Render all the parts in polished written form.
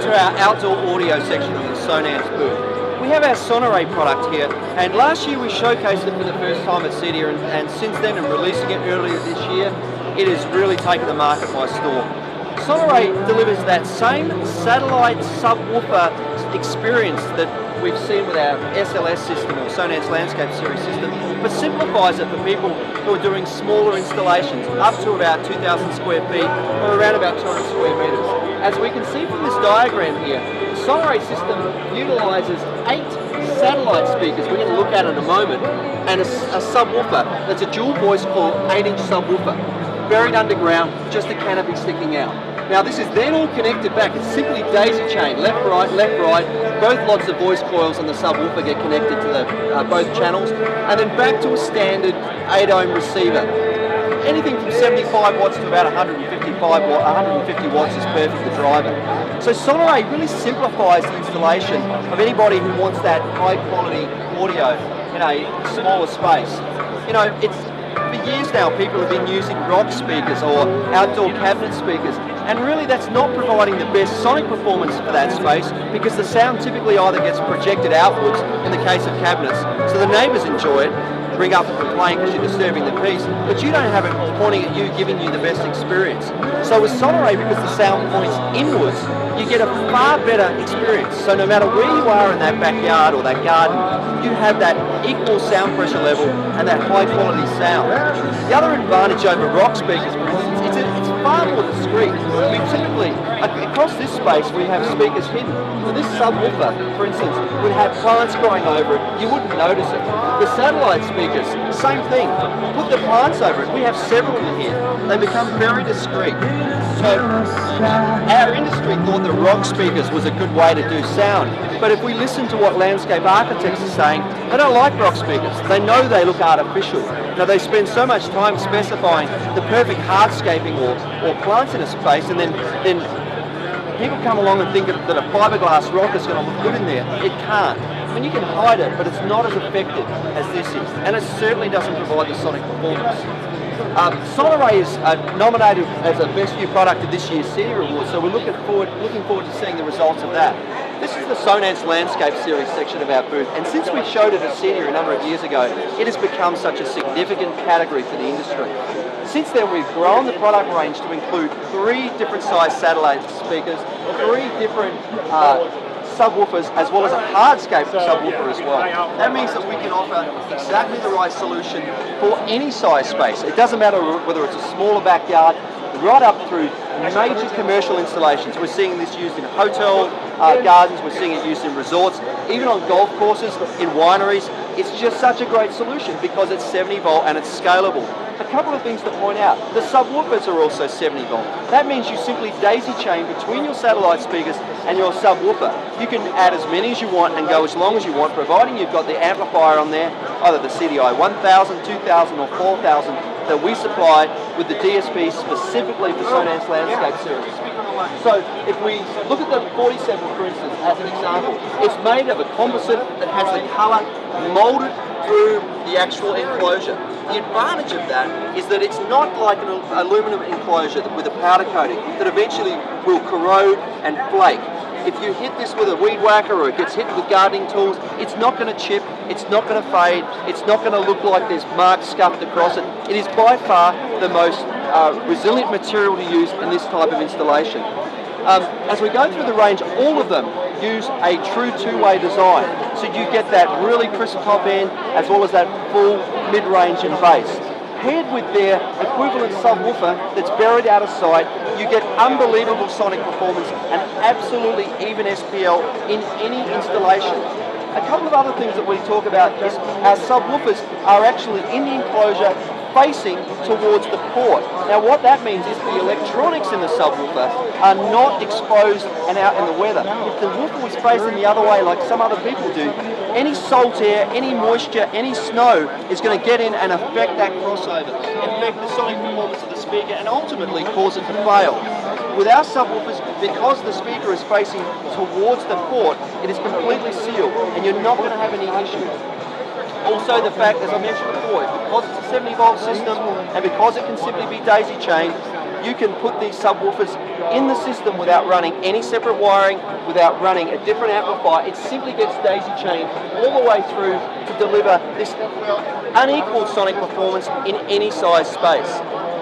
to our outdoor audio section of the Sonance booth. We have our SONARRAY product here, and last year we showcased it for the first time at CEDIA, and since then, and releasing it earlier this year, it has really taken the market by storm. SONARRAY delivers that same satellite subwoofer experience that we've seen with our SLS system or Sonance Landscape Series system, but simplifies it for people who are doing smaller installations up to about 2,000 square feet or around about 200 square meters. As we can see from this diagram here, the SONARRAY system utilizes 8 satellite speakers we're going to look at in a moment, and a subwoofer that's a dual voice core 8-inch subwoofer buried underground, just a canopy sticking out. Now this is then all connected back. It's simply daisy chain, left, right, both lots of voice coils on the subwoofer get connected to the both channels, and then back to a standard 8-ohm receiver. Anything from 75 watts to about 150 watts is perfect for driving. So SONARRAY really simplifies the installation of anybody who wants that high quality audio in a smaller space. You know, for years now people have been using rock speakers or outdoor cabinet speakers, and really that's not providing the best sonic performance for that space, because the sound typically either gets projected outwards in the case of cabinets, so the neighbours enjoy it, ring up and complain because you're disturbing the peace, but you don't have it pointing at you, giving you the best experience. So with SONARRAY, because the sound points inwards, you get a far better experience. So no matter where you are in that backyard or that garden, you have that equal sound pressure level and that high quality sound. The other advantage over rock speakers, for instance, it's far more discreet. We typically, across this space, we have speakers hidden. So this subwoofer, for instance, would have plants growing over it. You wouldn't notice it. The satellite speakers, same thing. Put the plants over it. We have several in here. They become very discreet. So our industry thought that rock speakers was a good way to do sound. But if we listen to what landscape architects are saying, they don't like rock speakers. They know they look artificial. Now they spend so much time specifying the perfect hardscaping or plants in a space, and then people come along and think that a fiberglass rock is going to look good in there. It can't. I mean, you can hide it, but it's not as effective as this is, and it certainly doesn't provide the sonic performance. SONARRAY is nominated as a Best New Product at this year's Serie Award, so we're looking forward to seeing the results of that. This is the Sonance Landscape Series section of our booth, and since we showed it at Serie a number of years ago, it has become such a significant category for the industry. Since then, we've grown the product range to include 3 different size satellite speakers, 3 different subwoofers, as well as a hardscape subwoofer as well. That means that we can offer exactly the right solution for any size space. It doesn't matter whether it's a smaller backyard, right up through major commercial installations. We're seeing this used in hotel gardens, we're seeing it used in resorts, even on golf courses, in wineries. It's just such a great solution because it's 70 volt and it's scalable. A couple of things to point out. The subwoofers are also 70 volt. That means you simply daisy chain between your satellite speakers and your subwoofer. You can add as many as you want and go as long as you want, providing you've got the amplifier on there, either the CEDIA 1000, 2000 or 4000 that we supply with the DSP specifically for Sonance Landscape Series. So if we look at the 47, for instance, as an example, it's made of a composite that has the colour moulded through the actual enclosure. The advantage of that is that it's not like an aluminum enclosure with a powder coating that eventually will corrode and flake. If you hit this with a weed whacker or it gets hit with gardening tools, it's not going to chip, it's not going to fade, it's not going to look like there's marks scuffed across it. It is by far the most resilient material to use in this type of installation. As we go through the range, all of them use a true two-way design. So you get that really crisp top end as well as that full mid-range and bass. Paired with their equivalent subwoofer that's buried out of sight, you get unbelievable sonic performance and absolutely even SPL in any installation. A couple of other things that we talk about is our subwoofers are actually in the enclosure facing towards the port. Now what that means is the electronics in the subwoofer are not exposed and out in the weather. If the woofer was facing the other way like some other people do, any salt air, any moisture, any snow is going to get in and affect that crossover, affect the sonic performance of the speaker and ultimately cause it to fail. With our subwoofers, because the speaker is facing towards the port, it is completely sealed and you're not going to have any issues. Also the fact, as I mentioned before, because it's a 70 volt system and because it can simply be daisy chained, you can put these subwoofers in the system without running any separate wiring, without running a different amplifier. It simply gets daisy chained all the way through to deliver this unequaled sonic performance in any size space.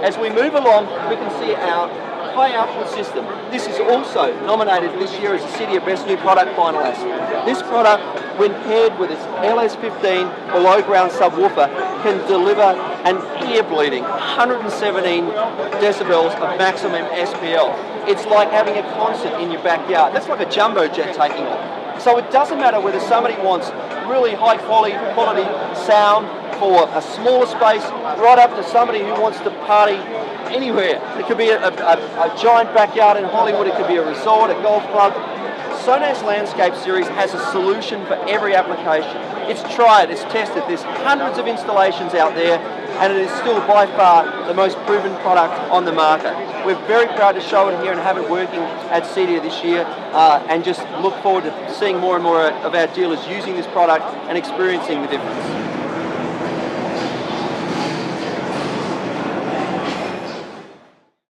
As we move along, we can see our high output system. This is also nominated this year as a CEDIA Best New Product finalist. This product, when paired with its LS15 below ground subwoofer, can deliver an ear-bleeding 117 decibels of maximum SPL. It's like having a concert in your backyard. That's like a jumbo jet taking off. So it doesn't matter whether somebody wants really high quality sound for a smaller space, right up to somebody who wants to party anywhere. It could be a giant backyard in Hollywood, it could be a resort, a golf club. Sonance Landscape Series has a solution for every application. It's tried, it's tested, there's hundreds of installations out there, and it is still by far the most proven product on the market. We're very proud to show it here and have it working at CEDIA this year, and just look forward to seeing more and more of our dealers using this product and experiencing the difference.